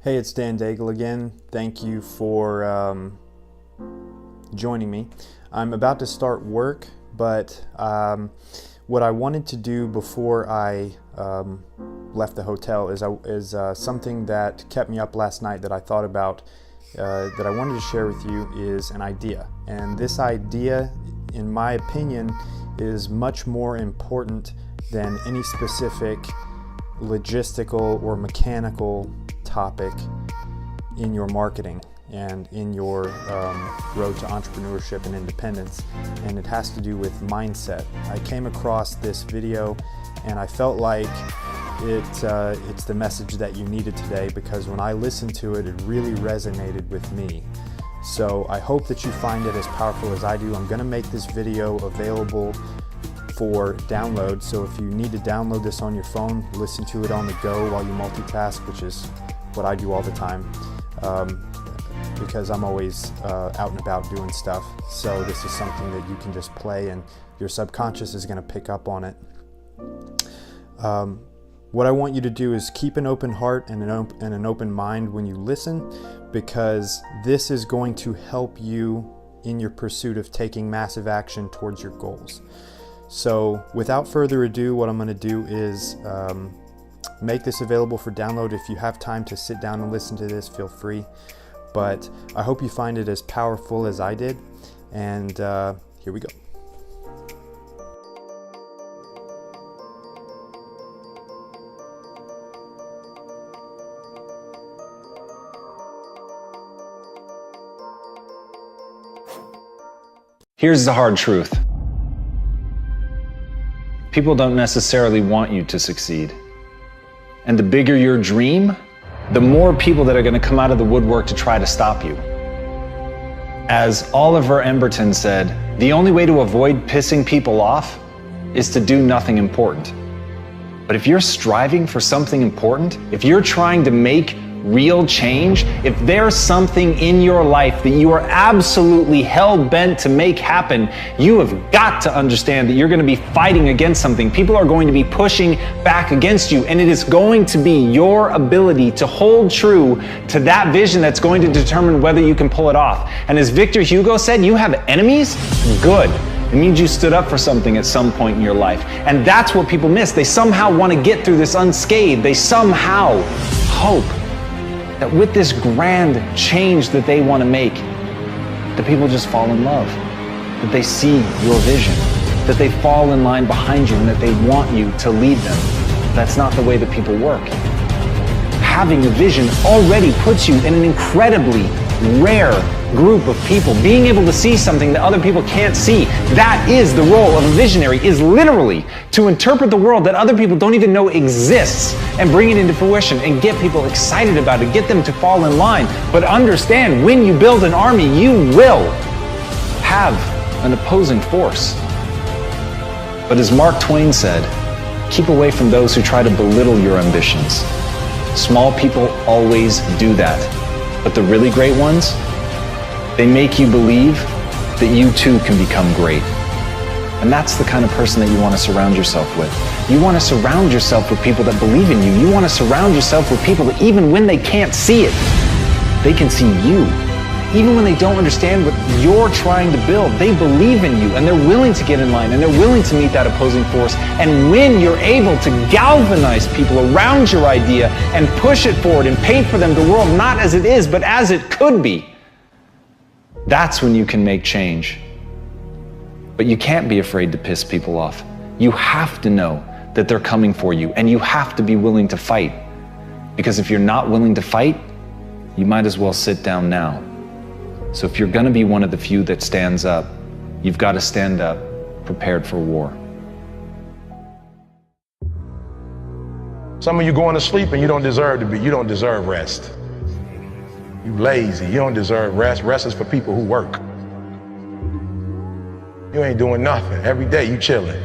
Hey, it's Dan Daigle again. Thank you for joining me. I'm about to start work, but what I wanted to do before I left the hotel is something that kept me up last night that I thought about that I wanted to share with you is an idea. And this idea, in my opinion, is much more important than any specific logistical or mechanical topic in your marketing and in your road to entrepreneurship and independence, and it has to do with mindset. I came across this video and I felt like it's the message that you needed today, because when I listened to it, it really resonated with me. So I hope that you find it as powerful as I do. I'm going to make this video available for download, so if you need to download this on your phone, listen to it on the go while you multitask, which is what I do all the time, because I'm always out and about doing stuff. So this is something that you can just play and your subconscious is going to pick up on it. What I want you to do is keep an open heart and an open mind when you listen, because this is going to help you in your pursuit of taking massive action towards your goals. So without further ado, what I'm going to do is make this available for download. If you have time to sit down and listen to this, feel free. But I hope you find it as powerful as I did. And here we go. Here's the hard truth. People don't necessarily want you to succeed. And the bigger your dream, the more people that are going to come out of the woodwork to try to stop you. As Oliver Emberton said, the only way to avoid pissing people off is to do nothing important. But if you're striving for something important, if you're trying to make real change, if there's something in your life that you are absolutely hell-bent to make happen, you have got to understand that you're going to be fighting against something. People are going to be pushing back against you, and it is going to be your ability to hold true to that vision that's going to determine whether you can pull it off. And as Victor Hugo said, you have enemies? Good. It means you stood up for something at some point in your life. And that's what people miss. They somehow want to get through this unscathed. They somehow hope that with this grand change that they want to make, that people just fall in love, that they see your vision, that they fall in line behind you, and that they want you to lead them. That's not the way that people work. Having a vision already puts you in an incredibly rare group of people. Being able to see something that other people can't see, that is the role of a visionary, is literally to interpret the world that other people don't even know exists and bring it into fruition and get people excited about it, get them to fall in line. But understand, when you build an army, you will have an opposing force. But as Mark Twain said, keep away from those who try to belittle your ambitions. Small people always do that. But the really great ones, they make you believe that you too can become great. And that's the kind of person that you want to surround yourself with. You want to surround yourself with people that believe in you. You want to surround yourself with people that even when they can't see it, they can see you. Even when they don't understand what you're trying to build, they believe in you and they're willing to get in line and they're willing to meet that opposing force. And when you're able to galvanize people around your idea and push it forward and paint for them the world not as it is, but as it could be, that's when you can make change. But you can't be afraid to piss people off. You have to know that they're coming for you, and you have to be willing to fight. Because if you're not willing to fight, you might as well sit down now. So if you're going to be one of the few that stands up, you've got to stand up prepared for war. Some of you going to sleep and you don't deserve to be. You don't deserve rest. You lazy. You don't deserve rest. Rest is for people who work. You ain't doing nothing. Every day you chilling.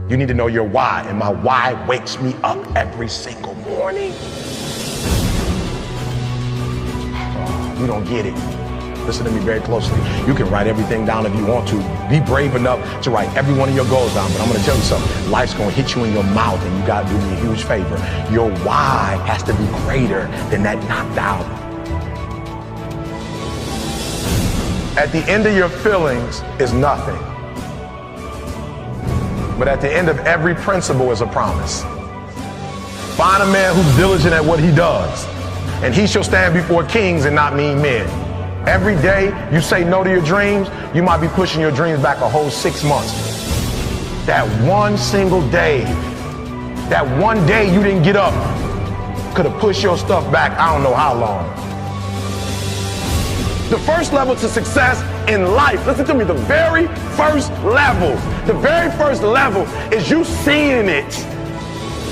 You need to know your why, and my why wakes me up every single morning. You don't get it. Listen to me very closely. You can write everything down if you want to. Be brave enough to write every one of your goals down. But I'm going to tell you something. Life's going to hit you in your mouth, and you got to do me a huge favor. Your why has to be greater than that knocked out. At the end of your feelings is nothing. But at the end of every principle is a promise. Find a man who's diligent at what he does, and he shall stand before kings and not mean men. Every day you say no to your dreams, you might be pushing your dreams back a whole 6 months. That one single day, that one day you didn't get up, could have pushed your stuff back I don't know how long. The first level to success in life, listen to me, the very first level is you seeing it.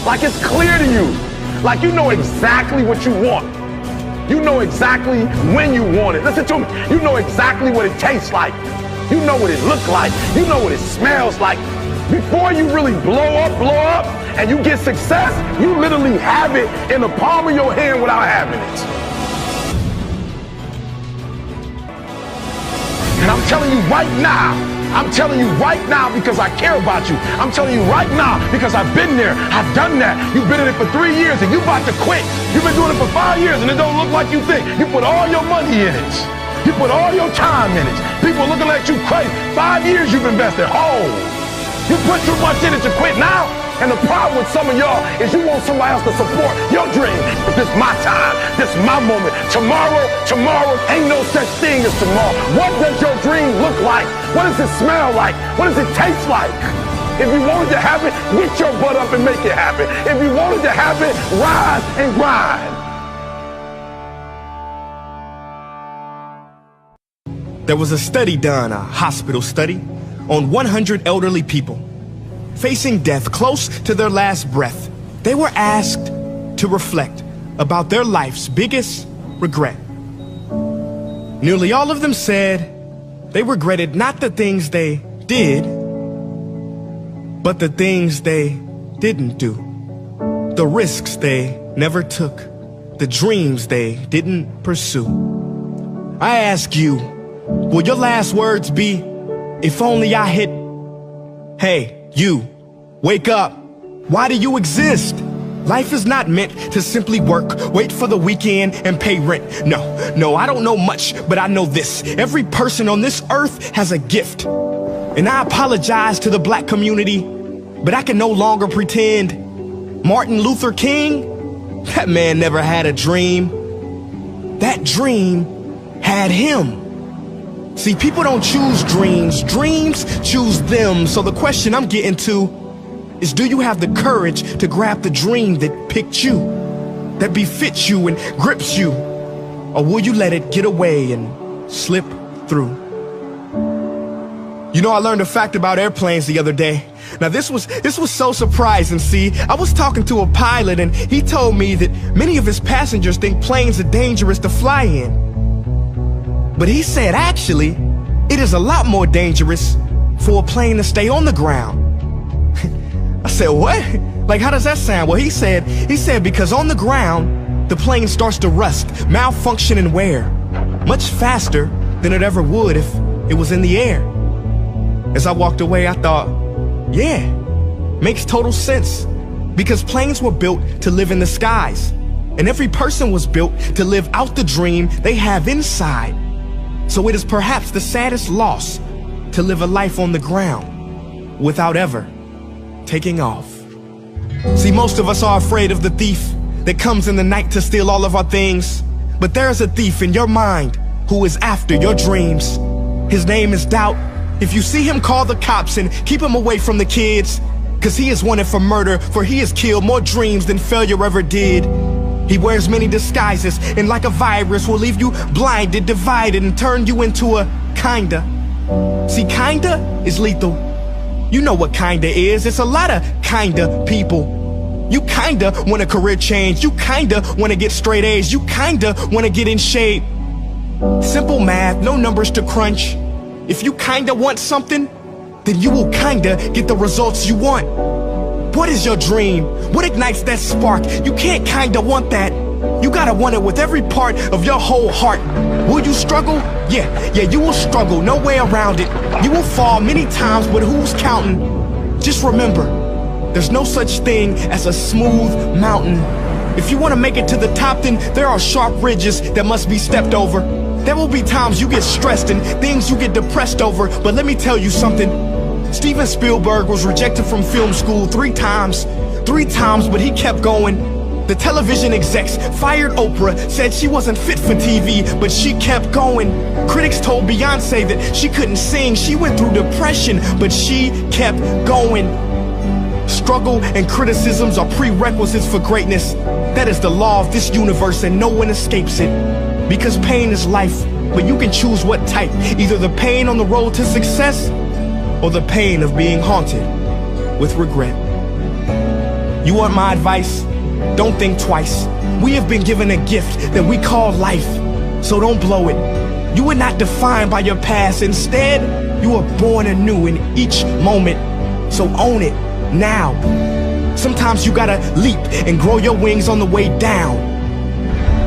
Like it's clear to you. Like you know exactly what you want. You know exactly when you want it. Listen to me. You know exactly what it tastes like. You know what it looks like. You know what it smells like. Before you really blow up, and you get success, you literally have it in the palm of your hand without having it. And I'm telling you right now because I care about you. I'm telling you right now because I've been there. I've done that. You've been in it for 3 years and you about to quit. You've been doing it for 5 years and it don't look like you think. You put all your money in it. You put all your time in it. People looking at you crazy. 5 years you've invested whole. You put too much in it to quit now. And the problem with some of y'all is you want somebody else to support your dream. But this is my time. This is my moment. Tomorrow, ain't no such thing as tomorrow. What does your dream look like? What does it smell like? What does it taste like? If you wanted to have it, get your butt up and make it happen. If you wanted to have it, rise and grind. There was a study done, a hospital study, on 100 elderly people facing death close to their last breath. They were asked to reflect about their life's biggest regret. Nearly all of them said they regretted not the things they did, but the things they didn't do, the risks they never took, the dreams they didn't pursue. I ask you, will your last words be, if only I hit, hey, you, wake up. Why do you exist? Life is not meant to simply work, wait for the weekend and pay rent. No, I don't know much, but I know this. Every person on this earth has a gift. And I apologize to the black community, but I can no longer pretend. Martin Luther King, that man never had a dream. That dream had him. See, people don't choose dreams. Dreams choose them. So the question I'm getting to is, do you have the courage to grab the dream that picked you, that befits you and grips you? Or will you let it get away and slip through? You know, I learned a fact about airplanes the other day. Now this was so surprising. See, I was talking to a pilot and he told me that many of his passengers think planes are dangerous to fly in. But he said, actually, it is a lot more dangerous for a plane to stay on the ground. I said, what? Like, how does that sound? Well, he said, because on the ground, the plane starts to rust, malfunction, and wear much faster than it ever would if it was in the air. As I walked away, I thought, yeah, makes total sense. Because planes were built to live in the skies, and every person was built to live out the dream they have inside. So it is perhaps the saddest loss to live a life on the ground without ever taking off. See, most of us are afraid of the thief that comes in the night to steal all of our things. But there is a thief in your mind who is after your dreams. His name is doubt. If you see him, call the cops and keep him away from the kids, 'cause he is wanted for murder, for he has killed more dreams than failure ever did. He wears many disguises, and like a virus will leave you blinded, divided, and turn you into a kinda. See, kinda is lethal. You know what kinda is. It's a lot of kinda people. You kinda want a career change. You kinda want to get straight A's. You kinda want to get in shape. Simple math, no numbers to crunch. If you kinda want something, then you will kinda get the results you want. What is your dream? What ignites that spark? You can't kinda want that. You gotta want it with every part of your whole heart. Will you struggle? Yeah, you will struggle, no way around it. You will fall many times, but who's counting? Just remember, there's no such thing as a smooth mountain. If you want to make it to the top, then there are sharp ridges that must be stepped over. There will be times you get stressed and things you get depressed over, but let me tell you something. Steven Spielberg was rejected from film school 3 times, but he kept going. The television execs fired Oprah, said she wasn't fit for TV, but she kept going. Critics told Beyonce that she couldn't sing, she went through depression, but she kept going. Struggle and criticisms are prerequisites for greatness. That is the law of this universe and no one escapes it. Because pain is life, but you can choose what type. Either the pain on the road to success, or the pain of being haunted with regret. You want my advice? Don't think twice. We have been given a gift that we call life, so don't blow it. You are not defined by your past. Instead, you are born anew in each moment, so own it now. Sometimes you gotta leap and grow your wings on the way down.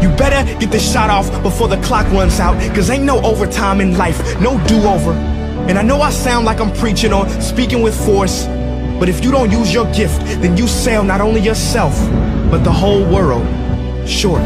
You better get the shot off before the clock runs out, cause ain't no overtime in life, no do-over. And I know I sound like I'm preaching or speaking with force, but if you don't use your gift, then you sell not only yourself, but the whole world short.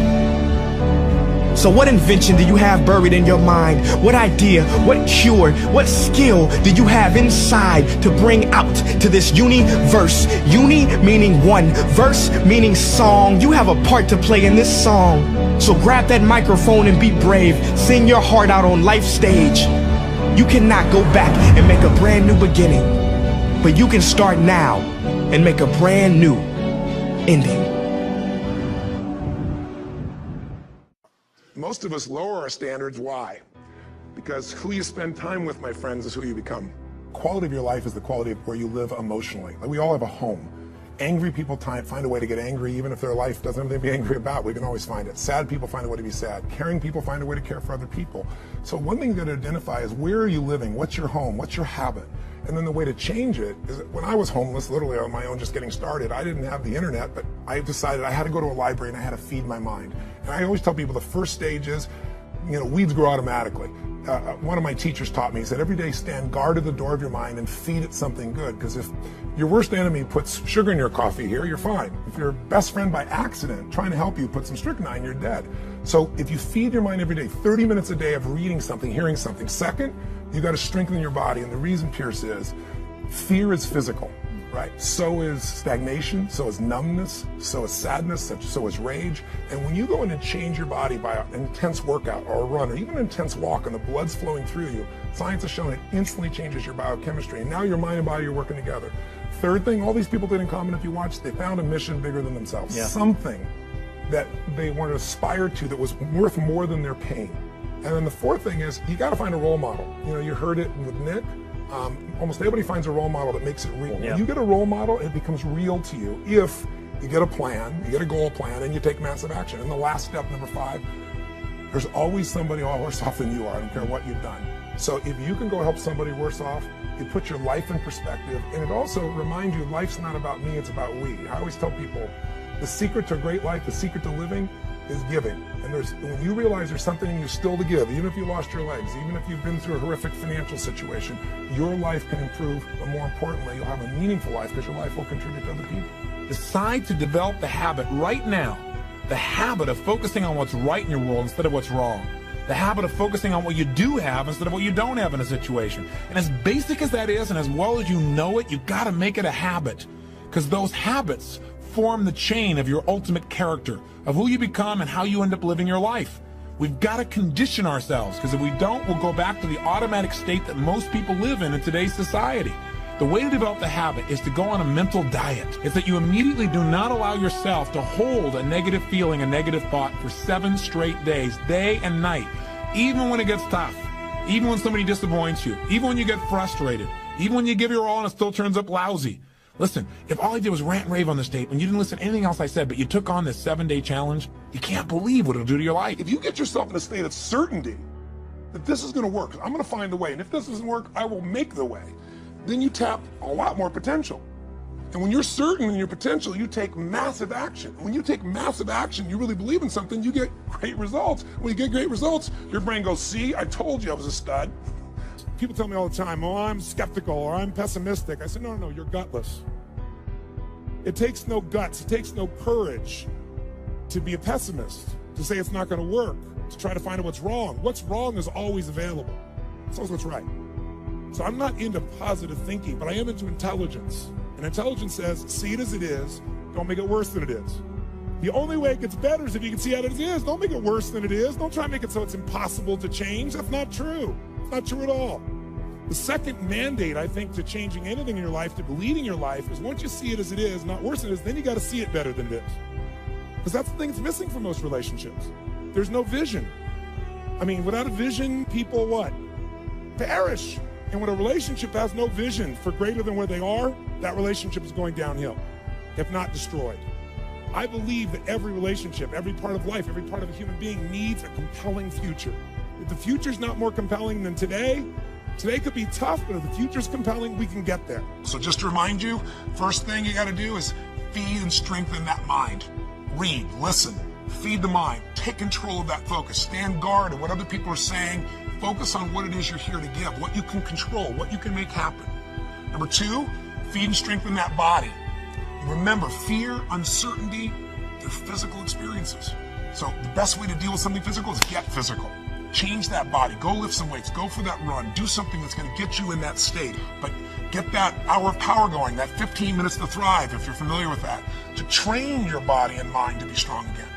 So what invention do you have buried in your mind? What idea, what cure, what skill do you have inside to bring out to this universe? Uni meaning one, verse meaning song. You have a part to play in this song. So grab that microphone and be brave. Sing your heart out on life's stage. You cannot go back and make a brand new beginning, but you can start now and make a brand new ending. Most of us lower our standards. Why? Because who you spend time with, my friends, is who you become. Quality of your life is the quality of where you live emotionally. Like, we all have a home. Angry people find a way to get angry, even if their life doesn't have anything to be angry about. We can always find it. Sad people find a way to be sad. Caring people find a way to care for other people. So one thing you got to identify is, where are you living? What's your home? What's your habit? And then the way to change it is that when I was homeless, literally on my own, just getting started, I didn't have the internet, but I decided I had to go to a library and I had to feed my mind. And I always tell people the first stage is, weeds grow automatically. One of my teachers taught me, he said, every day stand guard at the door of your mind and feed it something good. Because if your worst enemy puts sugar in your coffee here, you're fine. If your best friend by accident trying to help you puts some strychnine, you're dead. So if you feed your mind every day, 30 minutes a day of reading something, hearing something. Second, you got to strengthen your body. And the reason, Pierce, is fear is physical, right? So is stagnation, so is numbness, so is sadness, so is rage. And when you go in and change your body by an intense workout or a run or even an intense walk and the blood's flowing through you, science has shown it instantly changes your biochemistry. And now your mind and body are working together. Third thing, all these people did in common, if you watch, they found a mission bigger than themselves. Yeah. Something that they wanted to aspire to that was worth more than their pain. And then the fourth thing is, you got to find a role model. You heard it with Nick. Almost everybody finds a role model that makes it real. Yeah. When you get a role model, it becomes real to you if you get a plan, you get a goal plan, and you take massive action. And the last step, number 5, there's always somebody worse off than you are. I don't care what you've done. So if you can go help somebody worse off, it puts your life in perspective. And it also reminds you, life's not about me, it's about we. I always tell people, the secret to a great life, the secret to living, is giving. And when you realize there's something in you still to give, even if you lost your legs, even if you've been through a horrific financial situation, your life can improve, but more importantly, you'll have a meaningful life because your life will contribute to other people. Decide to develop the habit right now, the habit of focusing on what's right in your world instead of what's wrong. The habit of focusing on what you do have instead of what you don't have in a situation. And as basic as that is, and as well as you know it, you've got to make it a habit, because those habits form the chain of your ultimate character, of who you become and how you end up living your life. We've got to condition ourselves, because if we don't, we'll go back to the automatic state that most people live in today's society. The way to develop the habit is to go on a mental diet. It's that you immediately do not allow yourself to hold a negative feeling, a negative thought for 7 straight days, day and night, even when it gets tough, even when somebody disappoints you, even when you get frustrated, even when you give your all and it still turns up lousy. Listen, if all I did was rant and rave on this tape and you didn't listen to anything else I said, but you took on this 7-day challenge, you can't believe what it'll do to your life. If you get yourself in a state of certainty that this is going to work, I'm going to find the way, and if this doesn't work, I will make the way, then you tap a lot more potential. And when you're certain in your potential, you take massive action. When you take massive action, you really believe in something, you get great results. When you get great results, your brain goes, see, I told you I was a stud. People tell me all the time, oh, I'm skeptical or I'm pessimistic. I said, no, you're gutless. It takes no guts, it takes no courage to be a pessimist, to say it's not going to work, to try to find out what's wrong. What's wrong is always available. It's always what's right. So I'm not into positive thinking, but I am into intelligence. And intelligence says, see it as it is, don't make it worse than it is. The only way it gets better is if you can see it as it is. Don't make it worse than it is. Don't try to make it so it's impossible to change. That's not true. It's not true at all. The second mandate, I think, to changing anything in your life, to leading your life, is once you see it as it is, not worse than it is, then you got to see it better than it is. Because that's the thing that's missing from most relationships. There's no vision. I mean, without a vision, people what? Perish. And when a relationship has no vision for greater than where they are, that relationship is going downhill, if not destroyed. I believe that every relationship, every part of life, every part of a human being needs a compelling future. If the future's not more compelling than today could be tough, but if the future's compelling, we can get there. So just to remind you, first thing you got to do is feed and strengthen that mind. Read, listen, feed the mind, take control of that focus, stand guard at what other people are saying, focus on what it is you're here to give, what you can control, what you can make happen. Number two, feed and strengthen that body. Remember, fear, uncertainty, they're physical experiences. So the best way to deal with something physical is get physical. Change that body, go lift some weights, go for that run, do something that's going to get you in that state. But get that hour of power going, that 15 minutes to thrive, if you're familiar with that, to train your body and mind to be strong again.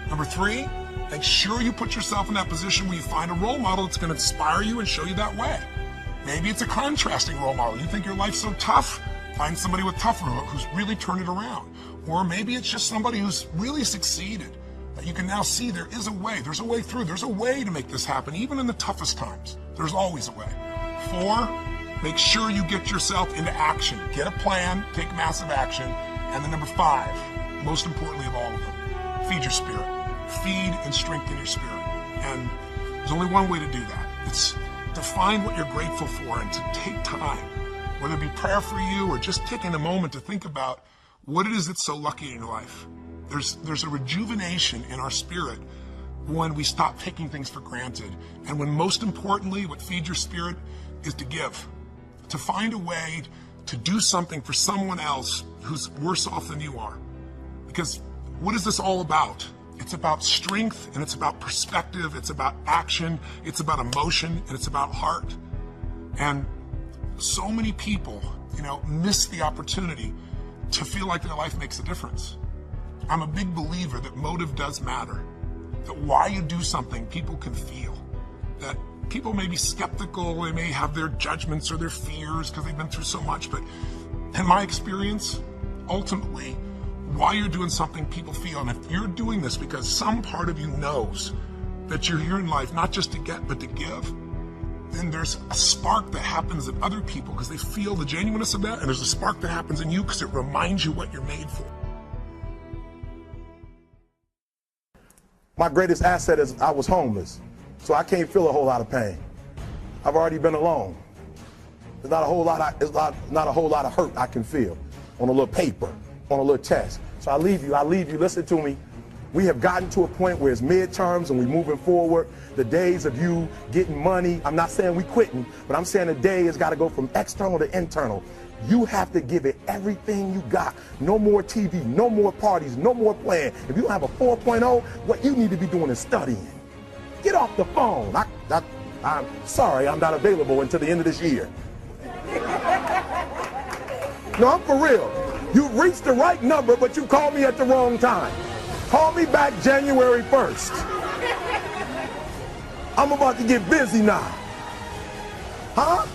Number three, make sure you put yourself in that position where you find a role model that's going to inspire you and show you that way. Maybe it's a contrasting role model. You think your life's so tough? Find somebody with tougher who's really turned it around. Or maybe it's just somebody who's really succeeded, that you can now see there is a way. There's a way through. There's a way to make this happen, even in the toughest times. There's always a way. Four, make sure you get yourself into action. Get a plan, take massive action. And then number five, most importantly of all of them, feed your spirit. Feed and strengthen your spirit. And there's only one way to do that. It's to find what you're grateful for and to take time, whether it be prayer for you or just taking a moment to think about what it is that's so lucky in your life. There's a rejuvenation in our spirit when we stop taking things for granted. And when most importantly, what feeds your spirit is to give, to find a way to do something for someone else who's worse off than you are. Because what is this all about? It's about strength, and it's about perspective, it's about action, it's about emotion, and it's about heart. And so many people, miss the opportunity to feel like their life makes a difference. I'm a big believer that motive does matter, that why you do something people can feel, that people may be skeptical, they may have their judgments or their fears because they've been through so much, but in my experience, ultimately, why you're doing something people feel, and if you're doing this because some part of you knows that you're here in life not just to get but to give, then there's a spark that happens in other people because they feel the genuineness of that, and there's a spark that happens in you because it reminds you what you're made for. My greatest asset is I was homeless, so I can't feel a whole lot of pain. I've already been alone. There's not a whole lot of hurt I can feel on a little paper, on a little test. So I leave you, listen to me. We have gotten to a point where it's midterms and we're moving forward. The days of you getting money, I'm not saying we quitting, but I'm saying the day has got to go from external to internal. You have to give it everything you got. No more TV, no more parties, no more playing. If you don't have a 4.0, what you need to be doing is studying. Get off the phone. I'm sorry, I'm not available until the end of this year. No, I'm for real. You reached the right number, but you called me at the wrong time. Call me back January 1st. I'm about to get busy now. Huh?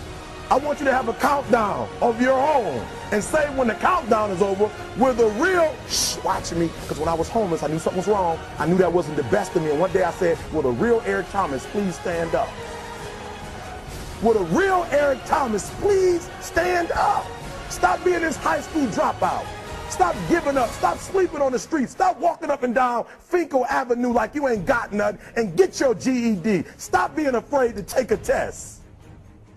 I want you to have a countdown of your own and say when the countdown is over, we're the real, watch me, because when I was homeless, I knew something was wrong. I knew that wasn't the best of me. And one day I said, will the real Eric Thomas please stand up? Will the real Eric Thomas please stand up? Stop being this high school dropout. Stop giving up. Stop sleeping on the street. Stop walking up and down Finkel Avenue like you ain't got nothing, and get your GED. Stop being afraid to take a test.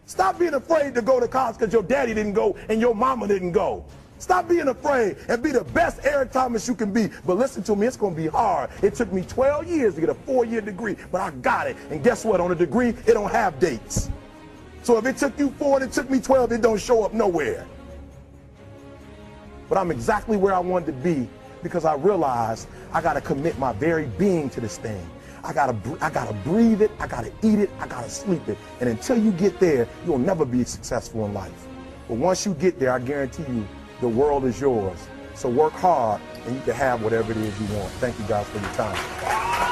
Stop being afraid to go to college because your daddy didn't go and your mama didn't go. Stop being afraid and be the best Eric Thomas you can be. But listen to me, it's going to be hard. It took me 12 years to get a 4-year degree, but I got it. And guess what? On a degree, it don't have dates. So if it took you 4 and it took me 12, it don't show up nowhere. But I'm exactly where I wanted to be because I realized I got to commit my very being to this thing. I gotta breathe it, I gotta eat it, I gotta sleep it. And until you get there, you'll never be successful in life. But once you get there, I guarantee you, the world is yours. So work hard and you can have whatever it is you want. Thank you guys for your time.